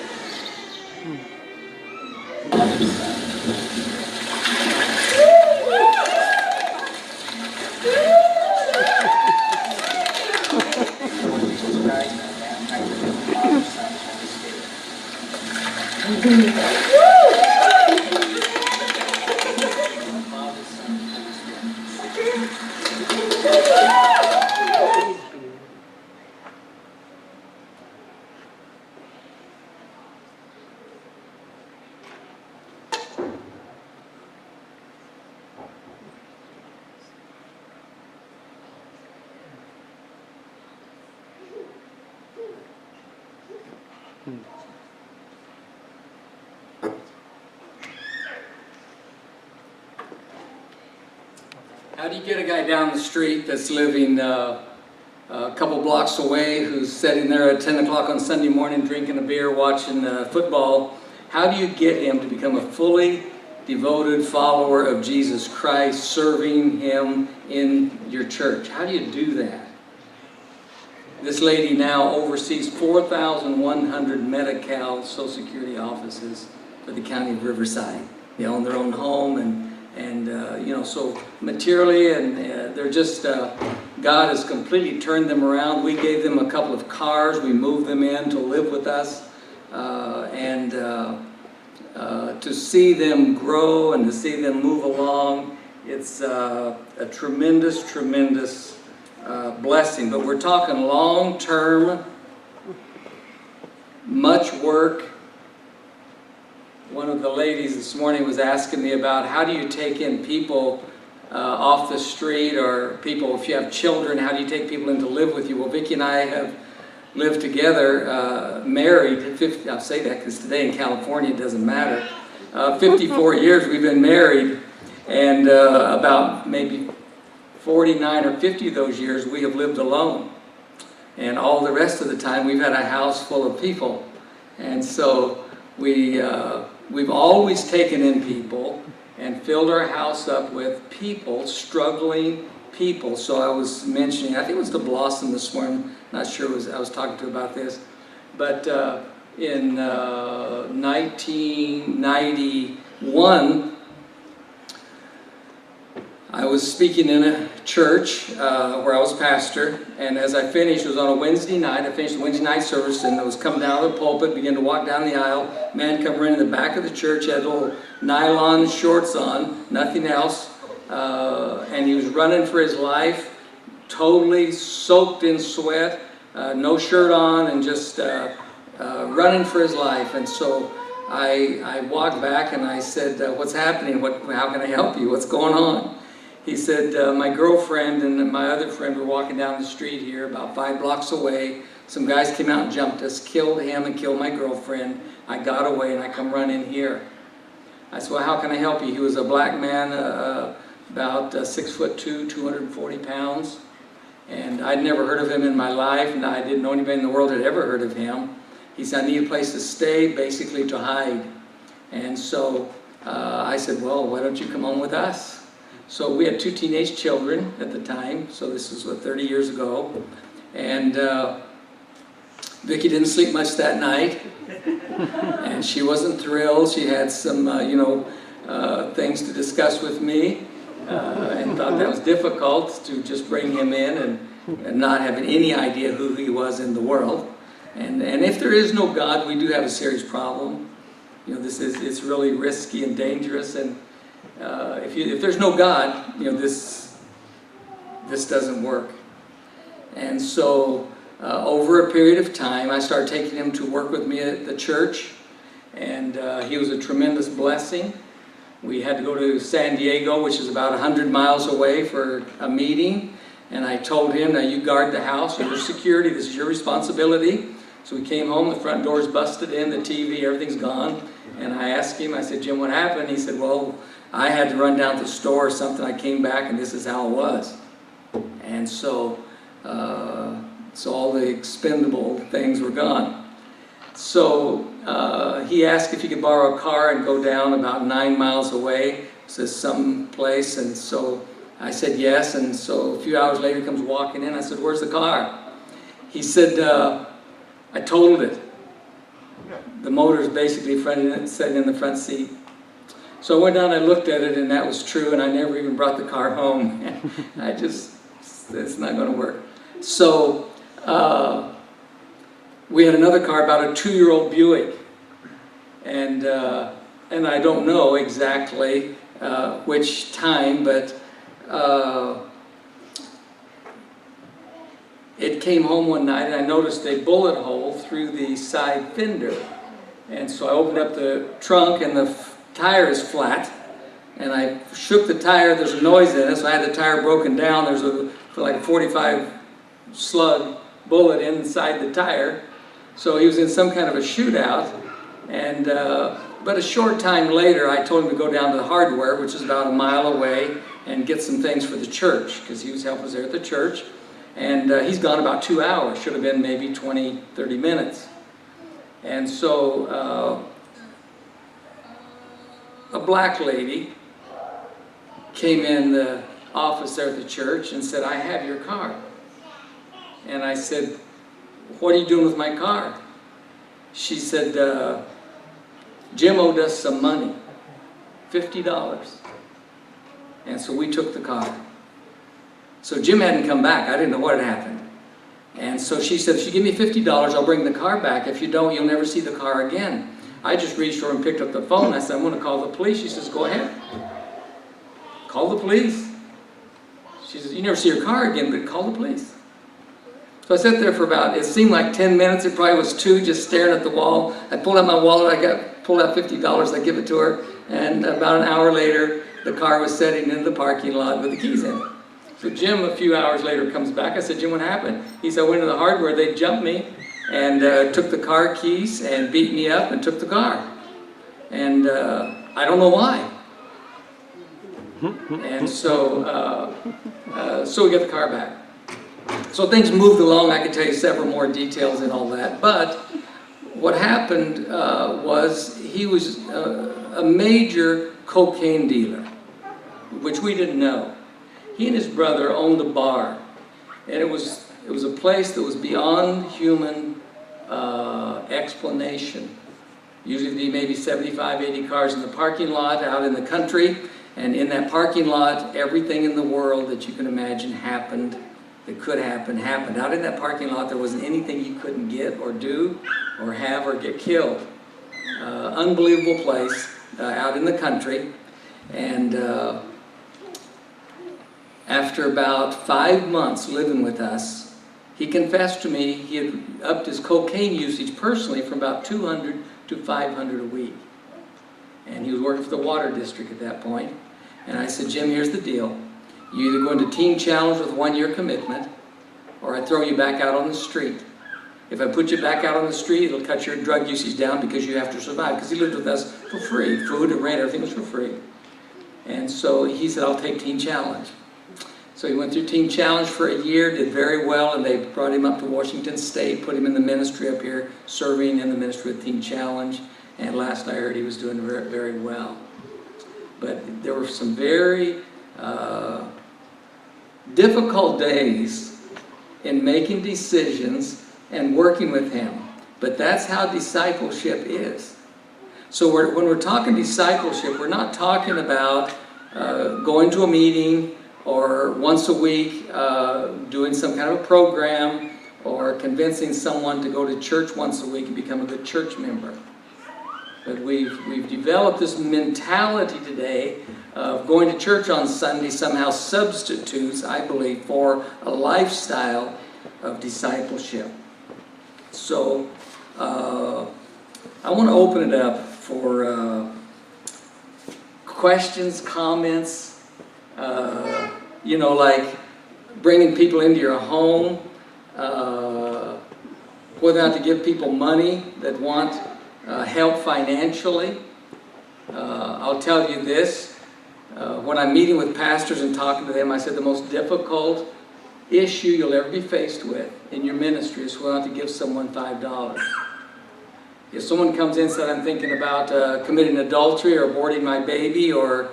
How do you get a guy down the street that's living a couple blocks away, who's sitting there at 10 o'clock on Sunday morning drinking a beer, watching football? How do you get him to become a fully devoted follower of Jesus Christ, serving Him in your church? How do you do that? This lady now oversees 4,100 Medi-Cal Social Security offices for the county of Riverside. They own their own home, and so materially, and they're just, God has completely turned them around. We gave them a couple of cars. We moved them in to live with us, and to see them grow and to see them move along, it's a tremendous, tremendous blessing. But we're talking long-term, much work. One of the ladies this morning was asking me about how do you take in people off the street, or people, if you have children, how do you take people in to live with you? Well, Vicki and I have lived together, married, I'll say that because today in California it doesn't matter. 54 years we've been married, and about maybe 49 or 50 of those years we have lived alone. And all the rest of the time we've had a house full of people. And so we've always taken in people and filled our house up with people, struggling people. So I was mentioning, I think it was the Blossom this morning, not sure I was talking to about this, but in 1991, I was speaking in a church where I was pastor, and as I finished, it was on a Wednesday night. I finished the Wednesday night service, and I was coming down the pulpit, began to walk down the aisle. Man come running in the back of the church, had little nylon shorts on, nothing else, and he was running for his life, totally soaked in sweat, no shirt on, and just running for his life. And so I walked back and I said, "What's happening? How can I help you? What's going on?" He said, my girlfriend and my other friend were walking down the street here about 5 blocks away. Some guys came out and jumped us, killed him and killed my girlfriend. I got away and I come running here. I said, well, how can I help you? He was a black man, about 6'2", 240 pounds. And I'd never heard of him in my life, and I didn't know anybody in the world had ever heard of him. He said, I need a place to stay, basically to hide. And so I said, well, why don't you come on with us? So we had 2 teenage children at the time, so this is, 30 years ago. And Vicki didn't sleep much that night, and she wasn't thrilled. She had some, things to discuss with me, and thought that was difficult to just bring him in and not having any idea who he was in the world. And if there is no God, we do have a serious problem. It's really risky and dangerous, and if there's no God, this doesn't work. And so over a period of time, I started taking him to work with me at the church, and he was a tremendous blessing. We had to go to San Diego, which is about 100 miles away, for a meeting, and I told him, now you guard the house, you're security, this is your responsibility. So we came home, the front door's busted in, the TV, everything's gone, and I asked him, I said, Jim, what happened? He said, well, I had to run down to the store or something, I came back and this is how it was. And so all the expendable things were gone. So he asked if he could borrow a car and go down about 9 miles away to some place, and so I said yes, and so a few hours later he comes walking in. I said, where's the car? He said, I totaled it. The motor's basically sitting in the front seat. So I went down and I looked at it, and that was true, and I never even brought the car home. It's not going to work. So we had another car, about a 2-year-old Buick, and I don't know exactly which time, but it came home one night, and I noticed a bullet hole through the side fender. And so I opened up the trunk, and the tire is flat, and I shook the tire. There's a noise in it, so I had the tire broken down. There's like a 45 slug bullet inside the tire. So he was in some kind of a shootout, and but a short time later I told him to go down to the hardware, which is about a mile away, and get some things for the church, because he was helping us there at the church. And he's gone about 2 hours, should have been maybe 20, 30 minutes. And so a black lady came in the office there at the church and said, I have your car. And I said, what are you doing with my car? She said, Jim owed us some money, $50. And so we took the car. So Jim hadn't come back. I didn't know what had happened. And so she said, if you give me $50, I'll bring the car back. If you don't, you'll never see the car again. I just reached over and picked up the phone. I said, I'm going to call the police. She says, go ahead. Call the police. She says, you never see your car again, but call the police. So I sat there for about, it seemed like 10 minutes. It probably was 2, just staring at the wall. I pulled out my wallet. Pulled out $50. I give it to her. And about an hour later, the car was sitting in the parking lot with the keys in it. So Jim, a few hours later, comes back. I said, Jim, what happened? He said, I went to the hardware. They jumped me and took the car keys and beat me up and took the car. And I don't know why. And so we got the car back. So things moved along. I could tell you several more details and all that. But what happened was he was a major cocaine dealer, which we didn't know. He and his brother owned a bar, and it was a place that was beyond human explanation. Usually there'd be maybe 75, 80 cars in the parking lot out in the country, and in that parking lot, everything in the world that you can imagine happened, that could happen, happened. Out in that parking lot, there wasn't anything you couldn't get or do or have or get killed. Unbelievable place out in the country, and after about 5 months living with us, he confessed to me he had upped his cocaine usage personally from about 200 to 500 a week. And he was working for the water district at that point. And I said, Jim, here's the deal. You either go into teen challenge with a 1-year commitment, or I throw you back out on the street. If I put you back out on the street, it'll cut your drug usage down because you have to survive. Because he lived with us for free. Food and rent, everything was for free. And so he said, I'll take teen challenge. So he went through teen challenge for a year, did very well, and they brought him up to Washington State, put him in the ministry up here, serving in the ministry with teen challenge. And last I heard, he was doing very, very well. But there were some very difficult days in making decisions and working with him. But that's how discipleship is. So when we're talking discipleship, we're not talking about going to a meeting or once a week doing some kind of a program or convincing someone to go to church once a week and become a good church member. But we've developed this mentality today of going to church on Sunday somehow substitutes, I believe, for a lifestyle of discipleship. So I want to open it up for questions, comments, like bringing people into your home, whether or not to give people money that want help financially. I'll tell you this, when I'm meeting with pastors and talking to them, I said the most difficult issue you'll ever be faced with in your ministry is whether or not to give someone $5. If someone comes in and said, I'm thinking about committing adultery or aborting my baby or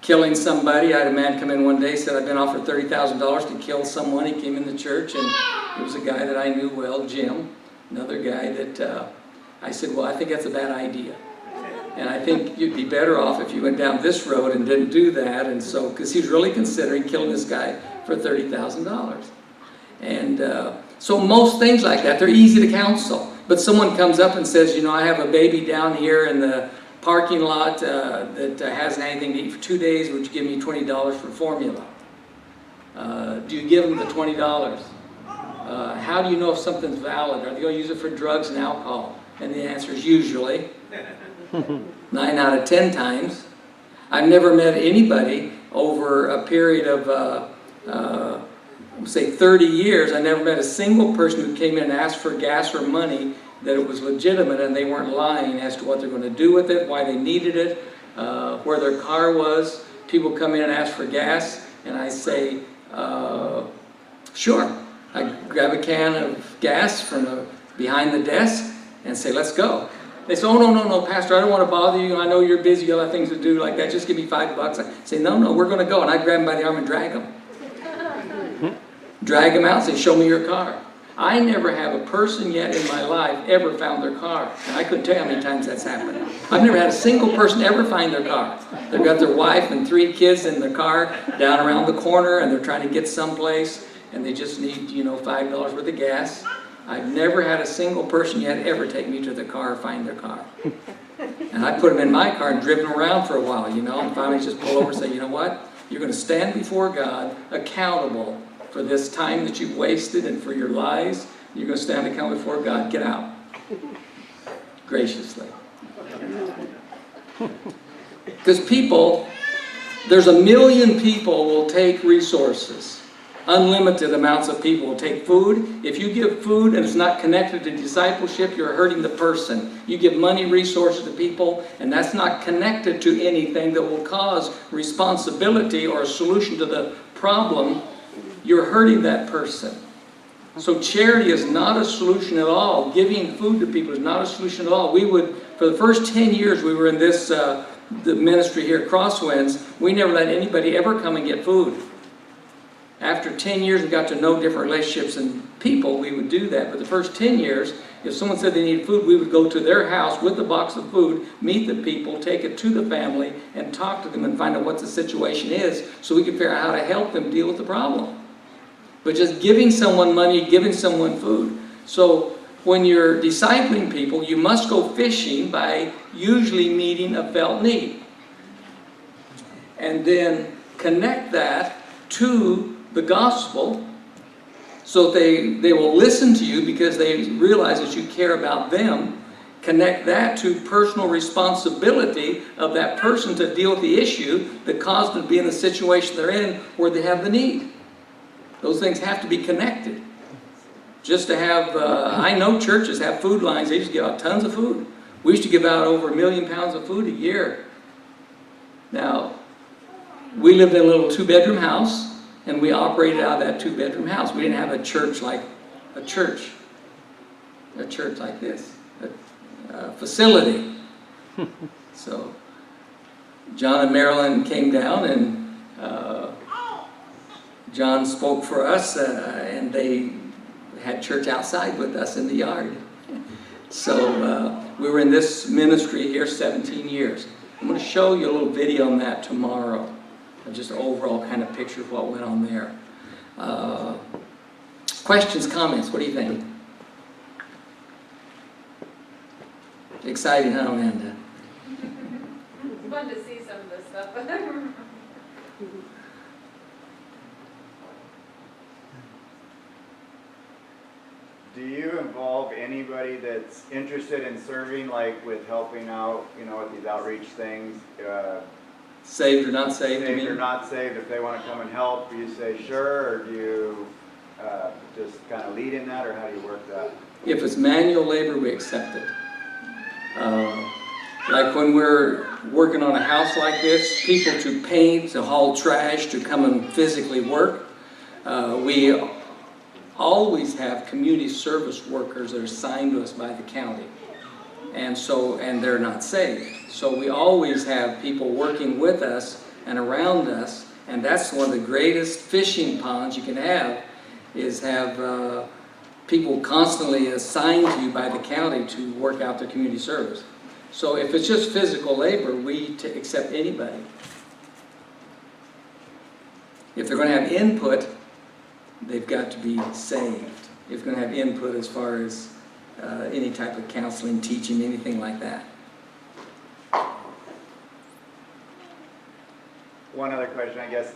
killing somebody. I had a man come in one day, said, I've been offered $30,000 to kill someone. He came in the church, and it was a guy that I knew well, Jim, another guy that I said, well, I think that's a bad idea. And I think you'd be better off if you went down this road and didn't do that. And so, because he's really considering killing this guy for $30,000. And so most things like that, they're easy to counsel. But someone comes up and says, I have a baby down here in the parking lot that hasn't had anything to eat for 2 days. Would you give me $20 for formula? Do you give them the $20? How do you know if something's valid? Are they going to use it for drugs and alcohol? And the answer is usually 9 out of 10 times. I've never met anybody over a period of, say, 30 years. I never met a single person who came in and asked for gas or money that it was legitimate and they weren't lying as to what they're going to do with it, why they needed it, where their car was. People come in and ask for gas, and I say, sure. I grab a can of gas from behind the desk and say, let's go. They say, oh, no, Pastor, I don't want to bother you. I know you're busy, you have things to do like that. Just give me $5. I say, no, we're going to go. And I grab him by the arm and drag him. Drag him out and say, show me your car. I never have a person yet in my life ever found their car. And I couldn't tell you how many times that's happened. I've never had a single person ever find their car. They've got their wife and 3 kids in their car down around the corner, and they're trying to get someplace, and they just need, $5 worth of gas. I've never had a single person yet ever take me to the car or find their car. And I put them in my car and driven them around for a while, and finally just pull over and say, you know what? You're going to stand before God accountable for this time that you've wasted and for your lies. You're going to stand accountable before God. Get out. Graciously. Because there's 1 million people will take resources. Unlimited amounts of people will take food. If you give food and it's not connected to discipleship, you're hurting the person. You give money, resources to people, and that's not connected to anything that will cause responsibility or a solution to the problem, you're hurting that person. So charity is not a solution at all. Giving food to people is not a solution at all. For the first 10 years we were in this the ministry here at Crosswinds, we never let anybody ever come and get food. After 10 years, we got to know different relationships and people, we would do that. But the first 10 years, if someone said they needed food, we would go to their house with a box of food, meet the people, take it to the family, and talk to them and find out what the situation is so we can figure out how to help them deal with the problem. But just giving someone money, giving someone food. So when you're discipling people, you must go fishing by usually meeting a felt need. And then connect that to the gospel, so they will listen to you because they realize that you care about them, connect that to personal responsibility of that person to deal with the issue that caused them to be in the situation they're in where they have the need. Those things have to be connected. Just to have, I know churches have food lines, they just give out tons of food. We used to give out over 1 million pounds of food a year. Now, we lived in a little 2-bedroom house, and we operated out of that 2-bedroom house. We didn't have a church like this, a facility. So, John and Marilyn came down, and John spoke for us, and they had church outside with us in the yard. So we were in this ministry here 17 years. I'm going to show you a little video on that tomorrow. Just an overall kind of picture of what went on there. Questions, comments, what do you think? Exciting, huh, Amanda? It's fun to see some of this stuff. Do you involve anybody that's interested in serving, like with helping out, you know, with these outreach things? Saved or not saved? Saved or not saved, if they want to come and help, do you say sure, or do you just kind of lead in that, or how do you work that? If it's manual labor, we accept it. Like when we're working on a house like this, people to paint, to haul trash, to come and physically work, we always have community service workers that are assigned to us by the county. And they're not saved. So we always have people working with us and around us, and that's one of the greatest fishing ponds you can have, is have people constantly assigned to you by the county to work out their community service. So if it's just physical labor, we accept anybody. If they're going to have input, they've got to be saved. If they're going to have input as far as any type of counseling, teaching, anything like that. One other question, I guess.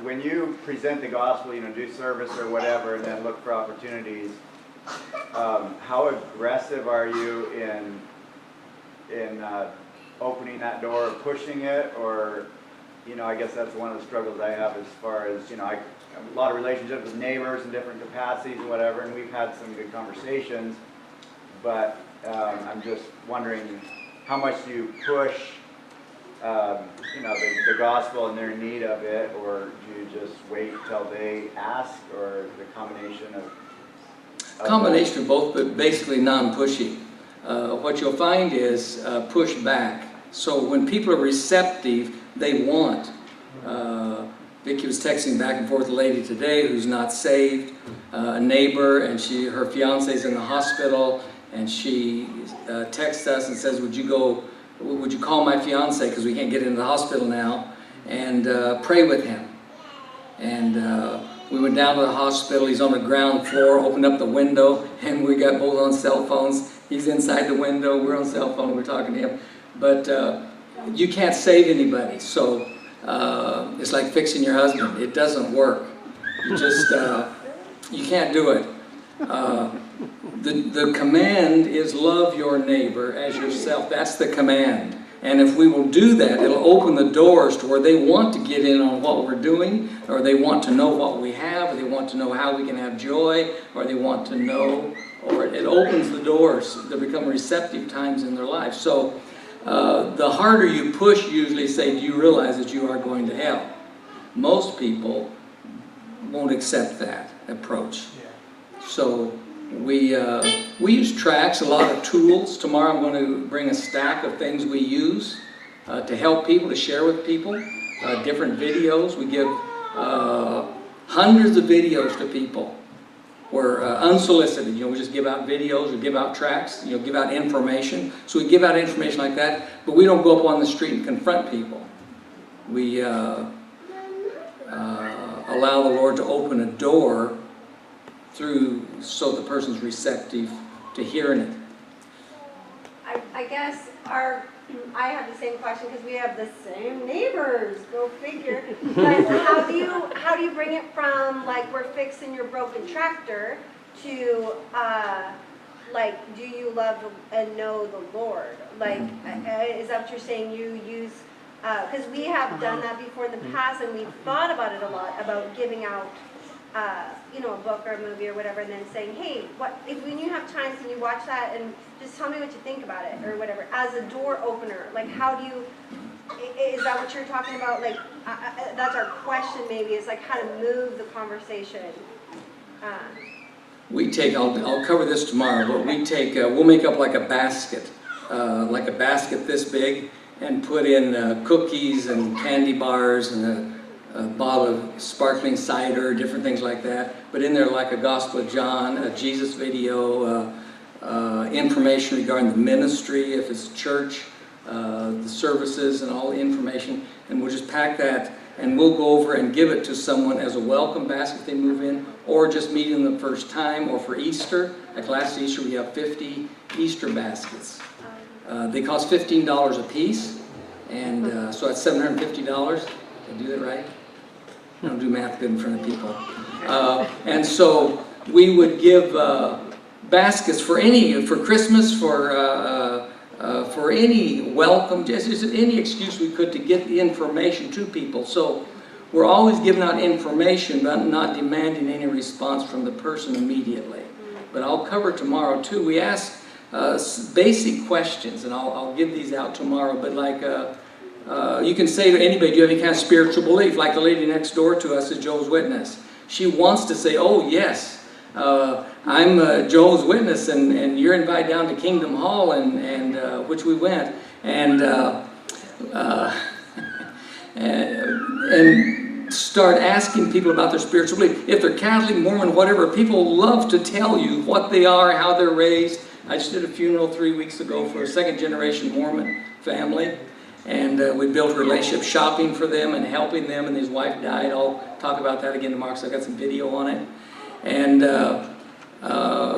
When you present the gospel, you know, do service or whatever, and then look for opportunities, how aggressive are you in opening that door, pushing it, or, you know, I guess that's one of the struggles I have as far as, you know, a lot of relationships with neighbors in different capacities and whatever, and we've had some good conversations, but I'm just wondering how much do you push, you know, the gospel and their need of it, or do you just wait till they ask, or the combination of Combination of both, but basically non-pushy. What you'll find is push back. So when people are receptive, they want. Vicki was texting back and forth with a lady today who's not saved, a neighbor, and her fiance's in the hospital, and she texts us and says, would you call my fiance, because we can't get into the hospital now, and pray with him. And we went down to the hospital. He's on the ground floor, opened up the window, and we got both on cell phones. He's inside the window, we're on cell phone, we're talking to him. But you can't save anybody, so it's like fixing your husband. It doesn't work. You just, you can't do it. The command is love your neighbor as yourself. That's the command. And if we will do that, it'll open the doors to where they want to get in on what we're doing, or they want to know what we have, or they want to know how we can have joy, or they want to know, or it opens the doors to become receptive times in their life. So the harder you push, usually say, do you realize that you are going to hell? Most people won't accept that approach. So we use tracts, a lot of tools. Tomorrow I'm going to bring a stack of things we use to help people, to share with people. Different videos. We give hundreds of videos to people. We're unsolicited. You know, we just give out videos or give out tracts. You know, give out information. So we give out information like that, but we don't go up on the street and confront people. We allow the Lord to open a door through, so the person's receptive to hearing it. I guess I have the same question because we have the same neighbors. Go figure. But how do you bring it from like we're fixing your broken tractor to like, do you love and know the Lord? Like, is that what you're saying? You use, because we have done that before in the past, and we've thought about it a lot, about giving out, you know, a book or a movie or whatever, and then saying, hey, what if when you have time, can you watch that and just tell me what you think about it or whatever, as a door opener? Like, how do you, is that what you're talking about? Like, that's our question maybe, is like how to move the conversation. We take, I'll cover this tomorrow, but we take, we'll make up like a basket this big, and put in cookies and candy bars and a bottle of sparkling cider, different things like that. But in there, like a Gospel of John, a Jesus video, information regarding the ministry, if it's church, the services and all the information. And we'll just pack that, and we'll go over and give it to someone as a welcome basket if they move in, or just meeting them the first time, or for Easter. Like last Easter, we have 50 Easter baskets. They cost $15 a piece, and so that's $750. Did I do that right? I don't do math good in front of people. And so we would give baskets for Christmas, for any welcome, just any excuse we could to get the information to people. So we're always giving out information, but not demanding any response from the person immediately. But I'll cover tomorrow too. We ask basic questions, and I'll give these out tomorrow. But like, you can say to anybody, do you have any kind of spiritual belief? Like the lady next door to us is Joe's Witness. She wants to say, oh yes, I'm Joe's Witness, and you're invited down to Kingdom Hall, and which we went, and start asking people about their spiritual belief. If they're Catholic, Mormon, whatever, people love to tell you what they are, how they're raised. I just did a funeral 3 weeks ago for a second-generation Mormon family, and we built a relationship shopping for them and helping them, and his wife died. I'll talk about that again tomorrow, so I got some video on it. And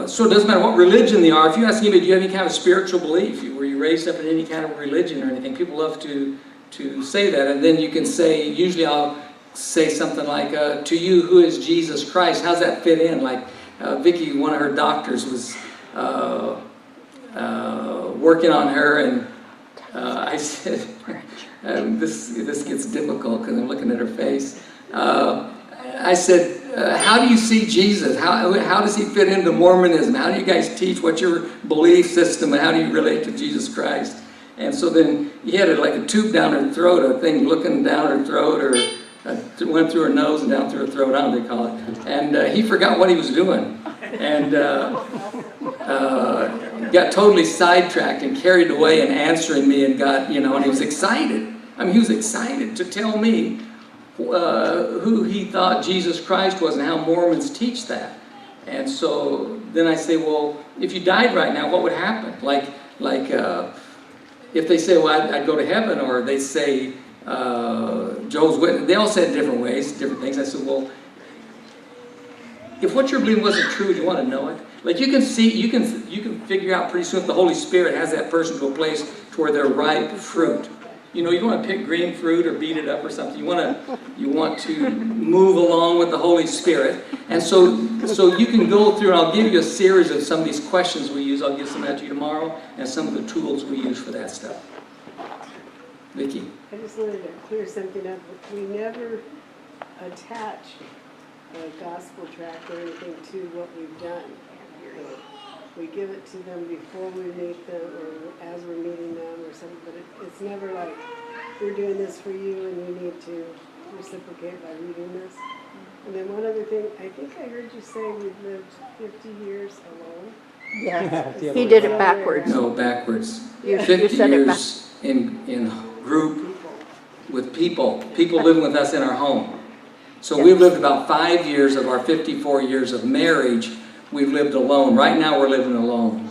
so it doesn't matter what religion they are. If you ask anybody, do you have any kind of spiritual belief? Were you raised up in any kind of religion or anything? People love to say that. And then you can say, usually I'll say something like, to you, who is Jesus Christ? How's that fit in? Like Vicki, one of her doctors, was working on her, and I said, this gets difficult because I'm looking at her face. I said, how do you see Jesus? How does he fit into Mormonism? How do you guys teach? What's your belief system, and how do you relate to Jesus Christ? And so then he had like a tube down her throat, a thing looking down her throat, or went through her nose and down through her throat, I don't know what they call it. And he forgot what he was doing, and got totally sidetracked and carried away in answering me, and got, and he was excited. I mean, he was excited to tell me who he thought Jesus Christ was and how Mormons teach that. And so then I say, well, if you died right now, what would happen? Like if they say, well, I'd go to heaven, or they say Joe's Witness, they all said different ways, different things. I said, well, if what you're believing wasn't true, do you want to know it? Like you can see, you can figure out pretty soon if the Holy Spirit has that person to a place to where they're ripe fruit. You don't want to pick green fruit or beat it up or something. You want to move along with the Holy Spirit. And so you can go through, and I'll give you a series of some of these questions we use. I'll give some of that to you tomorrow, and some of the tools we use for that stuff. Vicki? I just wanted to clear something up. We never attach a gospel tract or anything to what we've done. We give it to them before we meet them, or as we're meeting them, or something. But it's never like, we're doing this for you and you need to reciprocate by reading this. And then one other thing, I think I heard you say we've lived 50 years alone. Yes, he did it backwards. No, backwards. You 50 said it years in group with people living with us in our home. So we've lived about 5 years of our 54 years of marriage. We've lived alone. Right now we're living alone.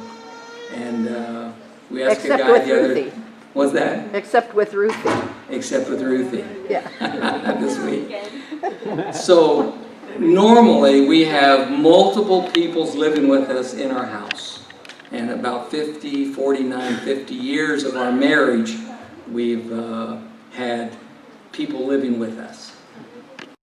And we asked a guy the other... Ruthie. What's that? Except with Ruthie. Except with Ruthie. Yeah. This week. So normally we have multiple peoples living with us in our house. And about 50 years of our marriage, we've had people living with us.